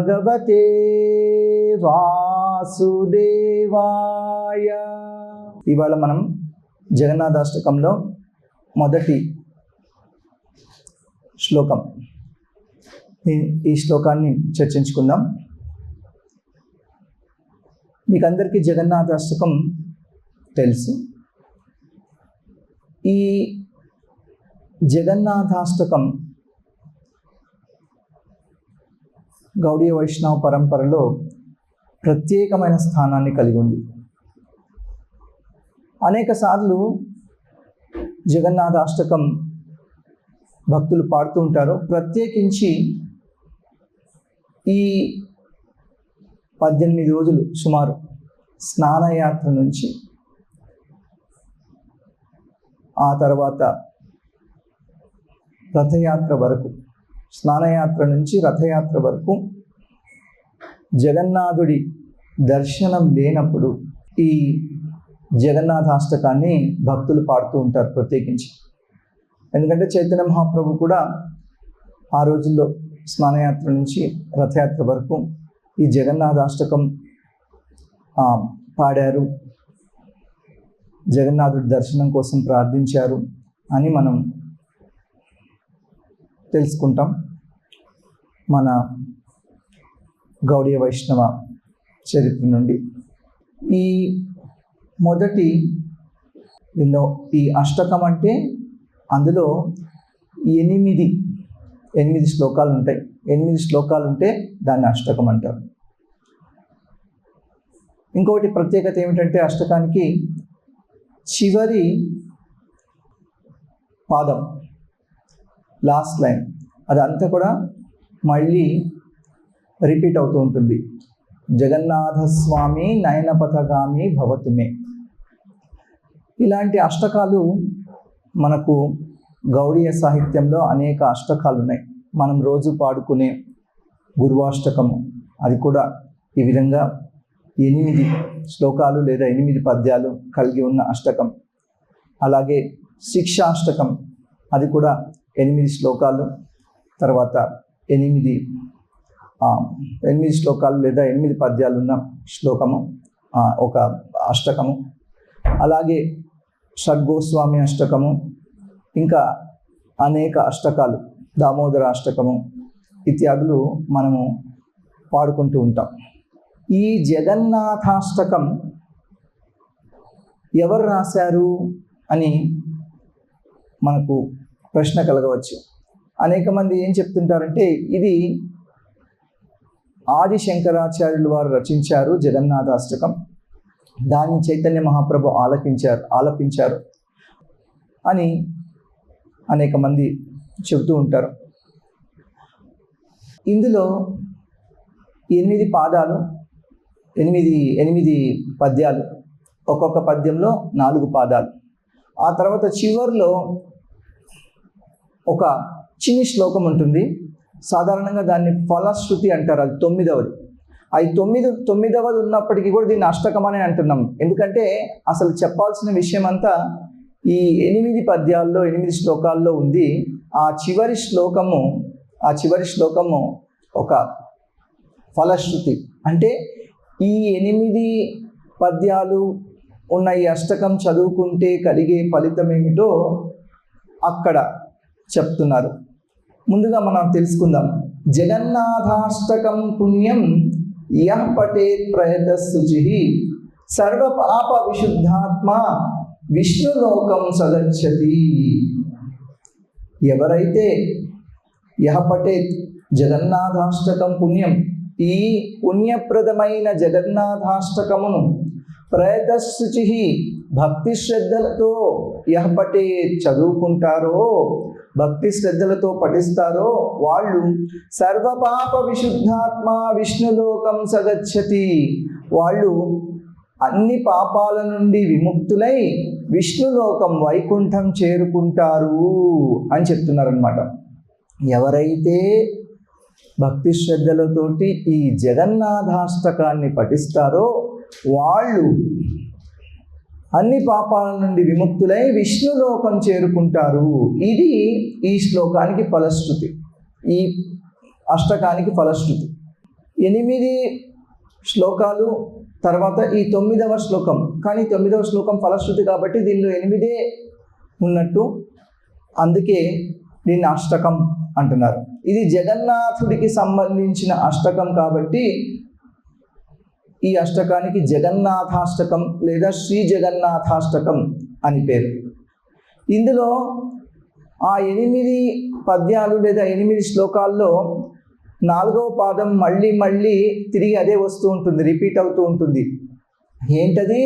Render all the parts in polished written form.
భగవతే వాసుదేవాయ. ఇవాళ మనం జగన్నాథాష్టకంలో మొదటి శ్లోకం, ఈ శ్లోకాన్ని చర్చించుకుందాం. మీకు అందరికీ జగన్నాథాష్టకం తెలుసు. ఈ జగన్నాథాష్టకం గౌడీయ వైష్ణవ పరంపరలో ప్రత్యేకమైన స్థానాన్ని కలిగి ఉంది. అనేక సార్లు జగన్నాథాష్టకం భక్తులు పాడుతూ ఉంటారు. ప్రత్యేకించి ఈ 18 రోజులు సుమారు స్నానయాత్ర నుంచి ఆ తర్వాత రథయాత్ర వరకు, స్నానయాత్ర నుంచి రథయాత్ర వరకు జగన్నాథుడి దర్శనం లేనప్పుడు ఈ జగన్నాథాష్టకాన్ని భక్తులు పాడుతూ ఉంటారు ప్రత్యేకించి. ఎందుకంటే చైతన్య మహాప్రభు కూడా ఆ రోజుల్లో స్నానయాత్ర నుంచి రథయాత్ర వరకు ఈ జగన్నాథాష్టకం పాడారు, జగన్నాథుడి దర్శనం కోసం ప్రార్థించారు అని మనం తెలుసుకుంటాం మన గౌడీయ వైష్ణవ చరిత్ర నుండి. ఈ మొదటి ఈ అష్టకం అంటే అందులో 8 శ్లోకాలు ఉంటాయి. 8 శ్లోకాలు ఉంటే దాన్ని అష్టకం అంటారు. ఇంకొకటి ప్రత్యేకత ఏమిటంటే అష్టకానికి చివరి పాదం, లాస్ట్ లైన్, అదంతా కూడా మళ్ళీ రిపీట్ అవుతూ ఉంటుంది. జగన్నాథస్వామి నయనపథగామి భవతుమే. ఇలాంటి అష్టకాలు మనకు గౌడీయ సాహిత్యంలో అనేక అష్టకాలు ఉన్నాయి. మనం రోజు పాడుకునే గురువాష్టకము, అది కూడా ఈ విధంగా 8 శ్లోకాలు లేదా 8 పద్యాలు కలిగి ఉన్న అష్టకం. అలాగే శిక్షాష్టకం, అది కూడా 8 శ్లోకాలు, తర్వాత 8 శ్లోకాలు లేదా 8 పద్యాలు ఉన్న శ్లోకము, ఒక అష్టకము. అలాగే షడ్గోస్వామి అష్టకము, ఇంకా అనేక అష్టకాలు, దామోదర అష్టకము ఇత్యాదులు మనము పాడుకుంటూ ఉంటాం. ఈ జగన్నాథాష్టకం ఎవరు రాశారు అని మనకు ప్రశ్న కలగవచ్చు. అనేక మంది ఏం చెప్తుంటారంటే ఇది ఆది శంకరాచార్యులు వారు రచించారు జగన్నాథాష్టకం, దాన్ని చైతన్య మహాప్రభు ఆలపించారు అని అనేక మంది చెబుతూ ఉంటారు. ఇందులో 8 పాదాలు, 8 పద్యాలు, ఒక్కొక్క పద్యంలో 4 పాదాలు. ఆ తర్వాత చివరిలో ఒక చిన్ని శ్లోకం ఉంటుంది. సాధారణంగా దాన్ని ఫలశ్రుతి అంటారు. అది 9వది. అది 9వది ఉన్నప్పటికీ కూడా దీన్ని అష్టకం అని అంటున్నాం. ఎందుకంటే అసలు చెప్పాల్సిన విషయం అంతా ఈ 8 పద్యాల్లో 8 శ్లోకాల్లో ఉంది. ఆ చివరి శ్లోకము ఒక ఫలశ్రుతి. అంటే ఈ 8 పద్యాలు ఉన్న ఈ అష్టకం చదువుకుంటే కలిగే ఫలితం ఏమిటో అక్కడ చెప్తున్నారు. ముందుగా మనం తెలుసుకుందాం. జగన్నాథాష్టకం పుణ్యం యః పఠేత్ ప్రయతః శుచిః సర్వ పాప విశుద్ధాత్మ విష్ణులోకం సగచ్చతి. ఎవరైతే యః పఠేత్ జగన్నాథాష్టకం పుణ్యం, ఈ పుణ్యప్రదమైన జగన్నాథాష్టకమును ప్రయతః శుచిః భక్తి శ్రద్ధలతో యః పఠేత్ చదువుకుంటారో, భక్తి శ్రద్ధలతో పఠిస్తారో వాళ్ళు సర్వపాప విశుద్ధాత్మ విష్ణులోకం సగచ్చతి, వాళ్ళు అన్ని పాపాల నుండి విముక్తులై విష్ణులోకం వైకుంఠం చేరుకుంటారు అని చెప్తున్నారనమాట. ఎవరైతే భక్తి శ్రద్ధలతోటి ఈ జగన్నాథాష్టకాన్ని పఠిస్తారో వాళ్ళు అన్ని పాపాల నుండి విముక్తులై విష్ణులోకం చేరుకుంటారు. ఇది ఈ శ్లోకానికి ఫలశ్రుతి, ఈ అష్టకానికి ఫలశ్రుతి. 8 శ్లోకాలు, తర్వాత ఈ 9వ శ్లోకం. కానీ 9వ శ్లోకం ఫలశ్రుతి కాబట్టి దీనిలో 8 ఉన్నట్టు, అందుకే దీన్ని అష్టకం అంటున్నారు. ఇది జగన్నాథుడికి సంబంధించిన అష్టకం కాబట్టి ఈ అష్టకానికి జగన్నాథాష్టకం లేదా శ్రీ జగన్నాథాష్టకం అని పేరు. ఇందులో ఆ 8 పద్యాలు లేదా 8 శ్లోకాల్లో 4వ పాదం మళ్ళీ మళ్ళీ తిరిగి అదే వస్తూ ఉంటుంది, రిపీట్ అవుతూ ఉంటుంది. ఏంటది?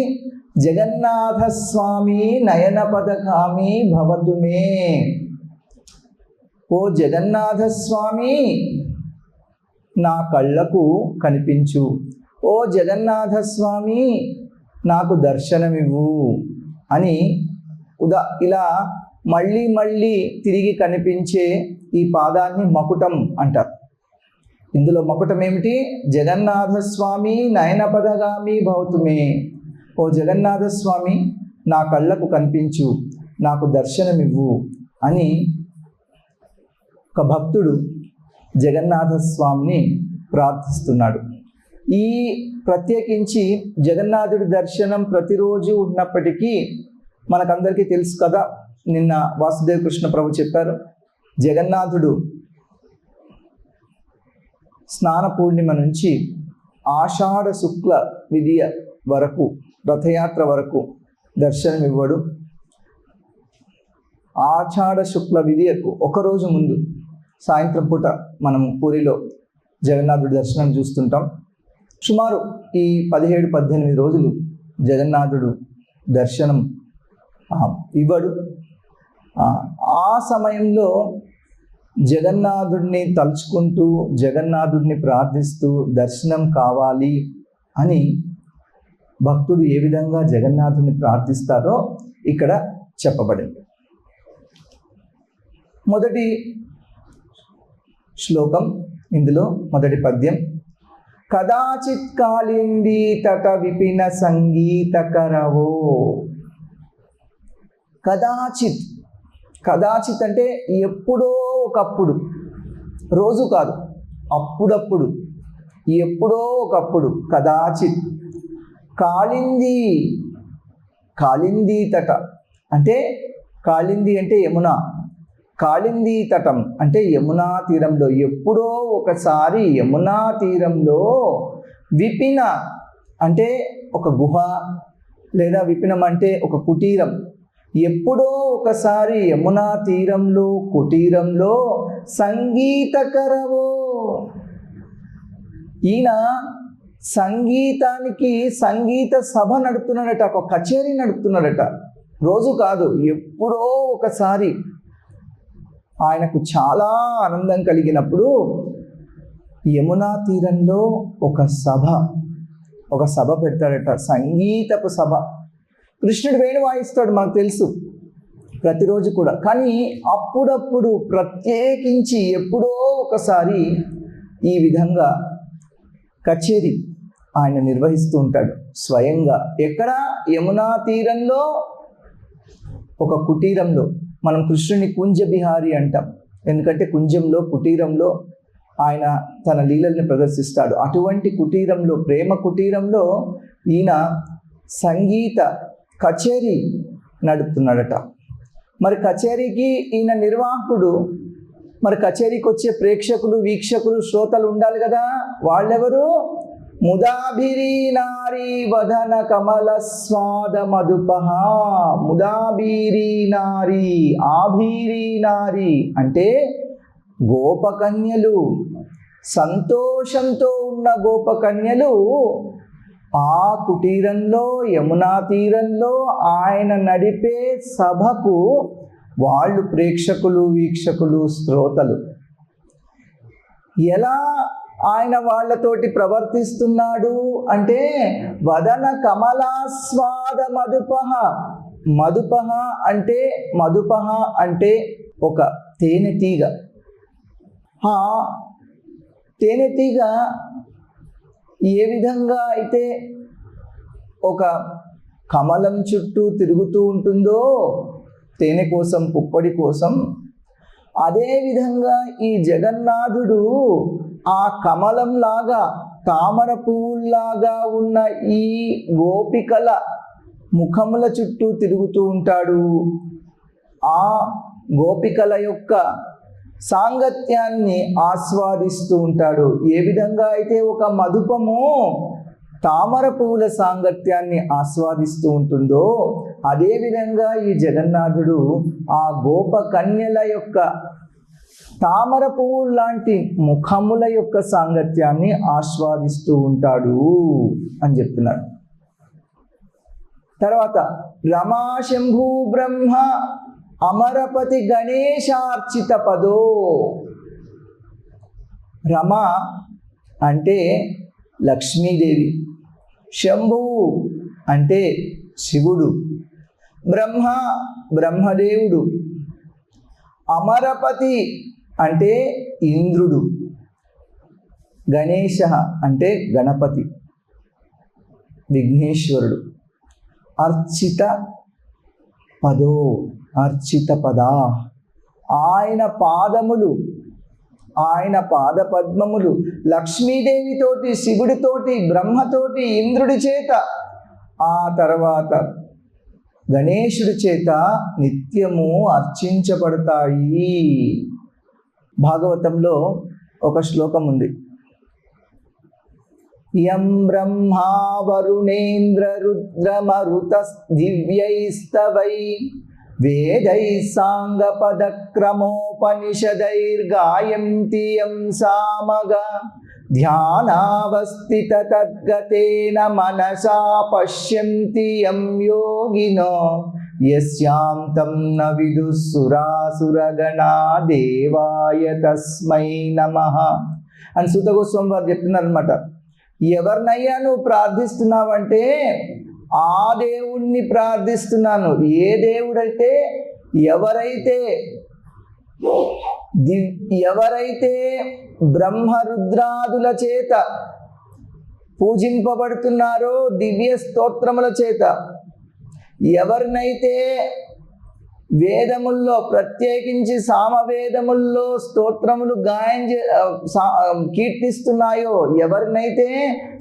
జగన్నాథ స్వామి నయన పదకామి భవతు మే. ఓ జగన్నాథ స్వామి నా కళ్ళకు కనిపించు, ఓ జగన్నాథ స్వామి నాకు దర్శనమివ్వు అని ఇలా మళ్ళీ మళ్ళీ తిరిగి కనిపించే ఈ పాదాన్ని మకుటం అంటారు. ఇందులో మకుటం ఏమిటి? జగన్నాథ స్వామి నయన పదగామి భవతుమే. ఓ జగన్నాథ స్వామి నా కళ్ళకు కనిపించు, నాకు దర్శనమివ్వు అని ఒక భక్తుడు జగన్నాథ స్వామిని ప్రార్థిస్తున్నాడు. ఈ ప్రత్యేకించి జగన్నాథుడి దర్శనం ప్రతిరోజు ఉన్నప్పటికీ మనకందరికీ తెలుసు కదా, నిన్న వాసుదేవ కృష్ణ ప్రభు చెప్పారు, జగన్నాథుడు స్నాన పూర్ణిమ నుంచి ఆషాఢ శుక్ల విధియ వరకు, రథయాత్ర వరకు దర్శనమివ్వడు. ఆషాఢ శుక్ల విధియకు ఒకరోజు ముందు సాయంత్రం పూట మనం పూరిలో జగన్నాథుడి దర్శనం చూస్తుంటాం. సుమారు ఈ 17-18 రోజులు జగన్నాథుడు దర్శనం ఇవ్వడు. ఆ సమయంలో జగన్నాథుడిని తలుచుకుంటూ, జగన్నాథుడిని ప్రార్థిస్తూ దర్శనం కావాలి అని భక్తుడు ఏ విధంగా జగన్నాథుడిని ప్రార్థిస్తారో ఇక్కడ చెప్పబడింది. మొదటి శ్లోకం, ఇందులో మొదటి పద్యం. కదాచిత్ కాళిందీ తట విపిన సంగీతకరవో. కదాచిత్, కదాచిత్ అంటే ఎప్పుడో ఒకప్పుడు, రోజు కాదు, అప్పుడప్పుడు, ఎప్పుడో ఒకప్పుడు. కదాచిత్ కాళింది, కాళిందీ తట అంటే, కాళింది అంటే యమున, కాళిందీ తటం అంటే యమునా తీరంలో, ఎప్పుడో ఒకసారి యమునా తీరంలో, విపిన అంటే ఒక గుహ లేదా విపినం అంటే ఒక కుటీరం, ఎప్పుడో ఒకసారి యమునా తీరంలో కుటీరంలో సంగీతకరవో. ఈయన సంగీతానికి సంగీత సభ నడుపుతున్నాడట, ఒక కచేరీ నడుపుతున్నాడట. రోజు కాదు, ఎప్పుడో ఒకసారి ఆయనకు చాలా ఆనందం కలిగినప్పుడు యమునా తీరంలో ఒక సభ పెడతాడట, సంగీతపు సభ. కృష్ణుడు వేణు వాయిస్తాడు, మనకు తెలుసు, ప్రతిరోజు కూడా. కానీ అప్పుడప్పుడు ప్రత్యేకించి ఎప్పుడో ఒకసారి ఈ విధంగా కచేరీ ఆయన నిర్వహిస్తూ ఉంటాడు స్వయంగా. ఎక్కడ? యమునా తీరంలో ఒక కుటీరంలో. మనం కృష్ణుని కుంజ బిహారి అంటాం, ఎందుకంటే కుంజంలో, కుటీరంలో ఆయన తన లీలల్ని ప్రదర్శిస్తాడు. అటువంటి కుటీరంలో, ప్రేమ కుటీరంలో ఈయన సంగీత కచేరీ నడుపుతున్నాడట. మరి కచేరీకి ఈయన నిర్వాహకుడు, మరి కచేరీకి వచ్చే ప్రేక్షకులు, వీక్షకులు, శ్రోతలు ఉండాలి కదా. వాళ్ళెవరు? ముదాభిరీ నారీ వదన కమల స్వాద మధుపహ. ముదాభిరీ నారీ, ఆభిరీ నారీ అంటే గోపకన్యలు, సంతోషంతో ఉన్న గోపకన్యలు ఆ కుటీరంలో, యమునా తీరంలో ఆయన నడిపే సభకు వాళ్ళు ప్రేక్షకులు, వీక్షకులు, శ్రోతలు. ఎలా ఆయన వాళ్ళతోటి ప్రవర్తిస్తున్నాడు అంటే, వదన కమలాస్వాద మధుపహ. మధుపహ అంటే ఒక తేనెటీగ. తేనెటీగ ఏ విధంగా అయితే ఒక కమలం చుట్టూ తిరుగుతూ ఉంటుందో తేనె కోసం, పుప్పొడి కోసం, అదేవిధంగా ఈ జగన్నాథుడు ఆ కమలంలాగా తామర పువ్వులాగా ఉన్న ఈ గోపికల ముఖముల చుట్టూ తిరుగుతూ ఉంటాడు. ఆ గోపికల యొక్క సాంగత్యాన్ని ఆస్వాదిస్తూ ఉంటాడు. ఏ విధంగా అయితే ఒక మధుపము తామర పువ్వుల సాంగత్యాన్ని ఆస్వాదిస్తూ ఉంటుందో, అదేవిధంగా ఈ జగన్నాథుడు ఆ గోప కన్యల యొక్క తామర పువ్వు లాంటి ముఖముల యొక్క సాంగత్యాన్ని ఆస్వాదిస్తూ ఉంటాడు అని చెప్తున్నాడు. తర్వాత రమా శంభూ బ్రహ్మ అమరపతి గణేశార్చిత పదో. రమ అంటే లక్ష్మీదేవి, శంభువు అంటే శివుడు, బ్రహ్మ బ్రహ్మదేవుడు, అమరపతి అంటే ఇంద్రుడు, గణేశ అంటే గణపతి విఘ్నేశ్వరుడు, అర్చిత పదో అర్చిత పదా. ఆయన పాదములు, ఆయన పాద పద్మములు లక్ష్మీదేవితోటి, శివుడితోటి, బ్రహ్మతోటి, ఇంద్రుడి చేత, ఆ తర్వాత గణేశుడి చేత నిత్యము అర్చించబడతాయి. భాగవతంలో ఒక శ్లోకం ఉంది. యం బ్రహ్మా వరుణేంద్ర రుద్రమరుత దివ్యైస్తవై వేదై సాంగపదక్రమోపనిషదైర్గాయంతి యం సామగా ధ్యానావస్థిత తద్గతేన మనసా పశ్యంతి యం యోగినో యస్యాంతం న విదుఃసురాసురగణా దేవాయ తస్మై నమః అని సూత గోస్వామి వారు చెప్తున్నారు అనమాట. ఎవరినయ్యా నువ్వు ప్రార్థిస్తున్నావంటే ఆ దేవుణ్ణి ప్రార్థిస్తున్నాను. ఏ దేవుడైతే ఎవరైతే బ్రహ్మరుద్రాదుల చేత పూజింపబడుతున్నారో, దివ్య స్తోత్రముల చేత, ఎవరినైతే వేదముల్లో ప్రత్యేకించి సామవేదముల్లో స్తోత్రములు కీర్తిస్తున్నాయో, ఎవరినైతే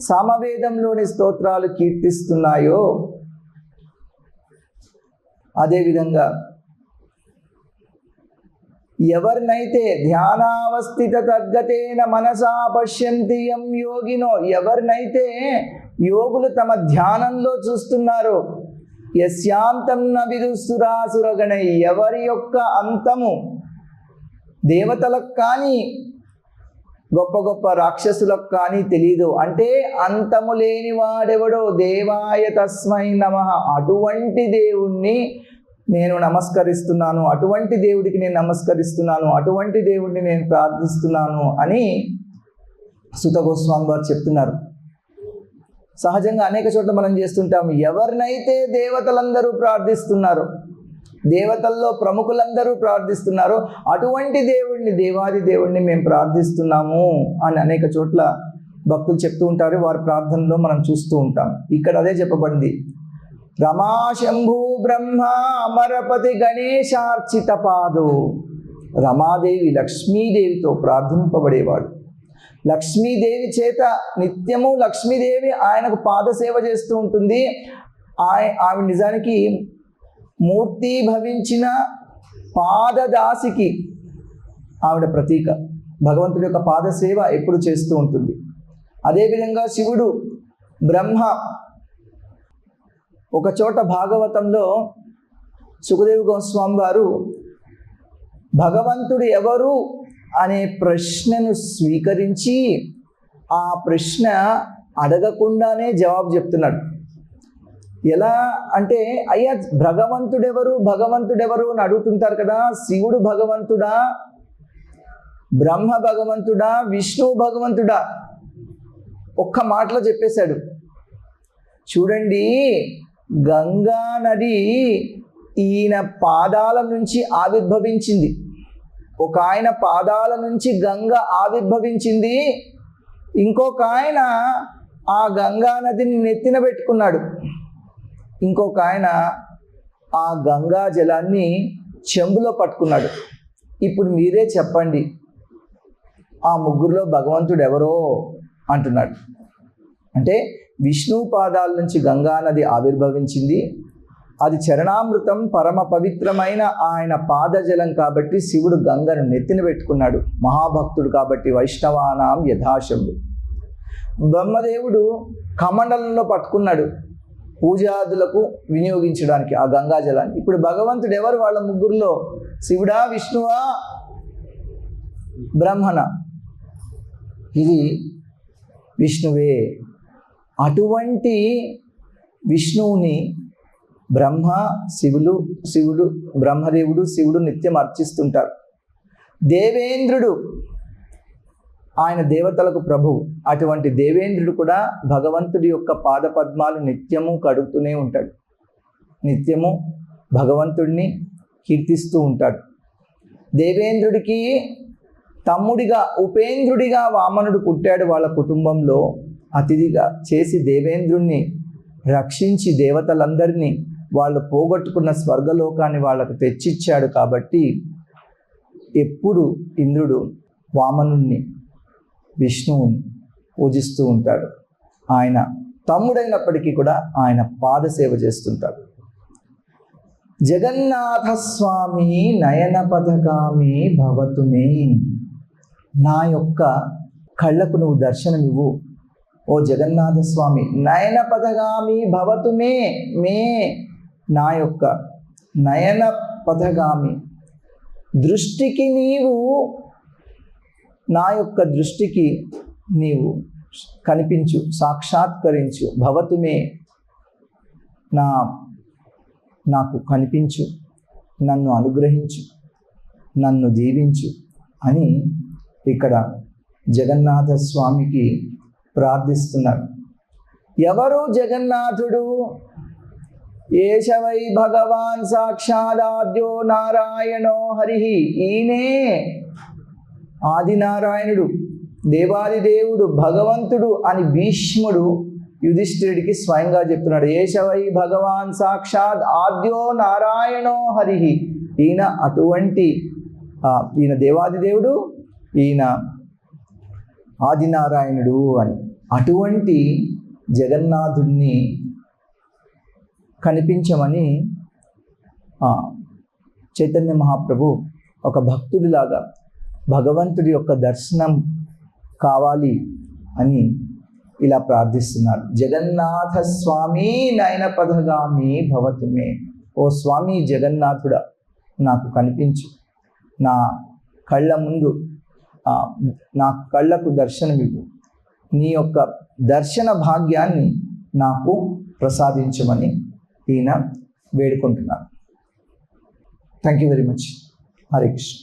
సామవేదంలోని స్తోత్రాలు కీర్తిస్తున్నాయో, అదేవిధంగా ఎవరినైతే ధ్యానావస్థిత తద్గతేన మనసా పశ్యంతి యం యోగినో, ఎవరినైతే యోగులు తమ ధ్యానంలో చూస్తున్నారో, యస్యాంతం న విదుఃసురాసురగణై, ఎవరి యొక్క అంతము దేవతలకు కానీ గొప్ప గొప్ప రాక్షసులకు కానీ తెలియదు. అంటే అంతము లేని వాడెవడో దేవాయ తస్మై నమః, అటువంటి దేవుణ్ణి నేను నమస్కరిస్తున్నాను, అటువంటి దేవుడికి నేను నమస్కరిస్తున్నాను, అటువంటి దేవుడిని నేను ప్రార్థిస్తున్నాను అని సూత గోస్వామి వారు చెప్తున్నారు. సహజంగా అనేక చోట్ల మనం చేస్తుంటాము. ఎవరినైతే దేవతలందరూ ప్రార్థిస్తున్నారో, దేవతల్లో ప్రముఖులందరూ ప్రార్థిస్తున్నారో, అటువంటి దేవుడిని, దేవాది దేవుడిని మేము ప్రార్థిస్తున్నాము అని అనేక చోట్ల భక్తులు చెప్తూ ఉంటారు. వారి ప్రార్థనలో మనం చూస్తూ ఉంటాం. ఇక్కడ అదే చెప్పబడింది. రమా శంభూ బ్రహ్మ అమరపతి గణేశార్చిత పాదో. రమాదేవి లక్ష్మీదేవితో ప్రార్థింపబడేవాడు. లక్ష్మీదేవి చేత నిత్యము లక్ష్మీదేవి ఆయనకు పాదసేవ చేస్తూ ఉంటుంది. ఆమె నిజానికి మూర్తి భవించిన పాదదాసికి ఆవిడ ప్రతీక. భగవంతుడి యొక్క పాదసేవ ఎప్పుడు చేస్తూ ఉంటుంది. అదేవిధంగా శివుడు, బ్రహ్మ. ఒక చోట భాగవతంలో సుఖదేవ గోస్వామి వారు భగవంతుడు ఎవరు అనే ప్రశ్నను స్వీకరించి ఆ ప్రశ్న అడగకుండానే జవాబు చెప్తున్నాడు. ఎలా అంటే, అయ్యా భగవంతుడెవరు అని అడుగుతుంటారు కదా. శివుడు భగవంతుడా, బ్రహ్మ భగవంతుడా, విష్ణువు భగవంతుడా? ఒక్క మాటలో చెప్పేశాడు. చూడండి, గంగా నది ఈయన పాదాల నుంచి ఆవిర్భవించింది. ఒక ఆయన పాదాల నుంచి గంగ ఆవిర్భవించింది. ఇంకొక ఆయన ఆ గంగా నదిని నెత్తిన పెట్టుకున్నాడు. ఇంకొక ఆయన ఆ గంగా జలాన్ని చెంబులో పట్టుకున్నాడు. ఇప్పుడు మీరే చెప్పండి, ఆ ముగ్గురులో భగవంతుడు ఎవరో అంటున్నాడు. అంటే విష్ణు పాదాల నుంచి గంగా నది ఆవిర్భవించింది. అది చరణామృతం, పరమ పవిత్రమైన ఆయన పాదజలం కాబట్టి శివుడు గంగను నెత్తిన పెట్టుకున్నాడు. మహాభక్తుడు కాబట్టి వైష్ణవానాం యథాశంభు. బ్రహ్మదేవుడు కమండలంలో పట్టుకున్నాడు పూజాదులకు వినియోగించడానికి ఆ గంగా జలాన్ని. ఇప్పుడు భగవంతుడు ఎవరు వాళ్ళ ముగ్గురులో? శివుడా, విష్ణువా, బ్రహ్మణ? ఇది విష్ణువే. అటువంటి విష్ణువుని బ్రహ్మదేవుడు శివుడు నిత్యం అర్చిస్తుంటారు. దేవేంద్రుడు ఆయన దేవతలకు ప్రభువు. అటువంటి దేవేంద్రుడు కూడా భగవంతుడి యొక్క పాద పద్మాలు నిత్యము కడుగుతూనే ఉంటాడు. నిత్యము భగవంతుడిని కీర్తిస్తూ ఉంటాడు. దేవేంద్రుడికి తమ్ముడిగా ఉపేంద్రుడిగా వామనుడు పుట్టాడు. వాళ్ళ కుటుంబంలో అతిథిగా చేసి దేవేంద్రుణ్ణి రక్షించి దేవతలందరినీ వాళ్ళు పోగొట్టుకున్న స్వర్గలోకాన్ని వాళ్ళకు తెచ్చిచ్చాడు. కాబట్టి ఎప్పుడు ఇంద్రుడు వామనుణ్ణి, విష్ణువుని పూజిస్తూ ఉంటాడు. ఆయన తమ్ముడైనప్పటికీ కూడా ఆయన పాదసేవ చేస్తుంటాడు. జగన్నాథ స్వామి నయన పథగామి భవతుమే. నా యొక్క కళ్ళకు నువ్వు దర్శనమివ్వు ఓ జగన్నాథ స్వామి. నయన పథగామి భవతుమే. నా యొక్క నయన పథగామి దృష్టికి నీవు, నా యొక్క దృష్టికి నీవు కనిపించు, సాక్షాత్కరించు. భవతుమే, నాకు కనిపించు, నన్ను అనుగ్రహించు, నన్ను దీవించు అని ఇక్కడ జగన్నాథ స్వామికి ప్రార్థిస్తున్నారు. ఎవరు జగన్నాథుడు? ఏషవై భగవాన్ సాక్షాదాద్యో నారాయణో హరి. ఈయనే ఆదినారాయణుడు, దేవాదిదేవుడు, భగవంతుడు అని భీష్ముడు యుధిష్ఠిరుడికి స్వయంగా చెప్తున్నాడు. ఏషవై భగవాన్ సాక్షాత్ ఆద్యో నారాయణో హరి. ఈయన దేవాదిదేవుడు, ఈయన ఆదినారాయణుడు అని. అటువంటి జగన్నాథుడిని కనిపించమని చైతన్య మహాప్రభు ఒక భక్తుడిలాగా భగవంతుడి యొక్క దర్శనం కావాలి అని ఇలా ప్రార్థిస్తున్నారు. జగన్నాథ స్వామి నయన పథగామి భవతుమే. ఓ స్వామి జగన్నాథుడా, నాకు కనిపించు, నా కళ్ళ ముందు, నా కళ్ళకు దర్శనమివ్వు, నీ యొక్క దర్శన భాగ్యాన్ని నాకు ప్రసాదించమని ఈయన వేడుకుంటున్నాను. Thank you very much. Hare Krishna.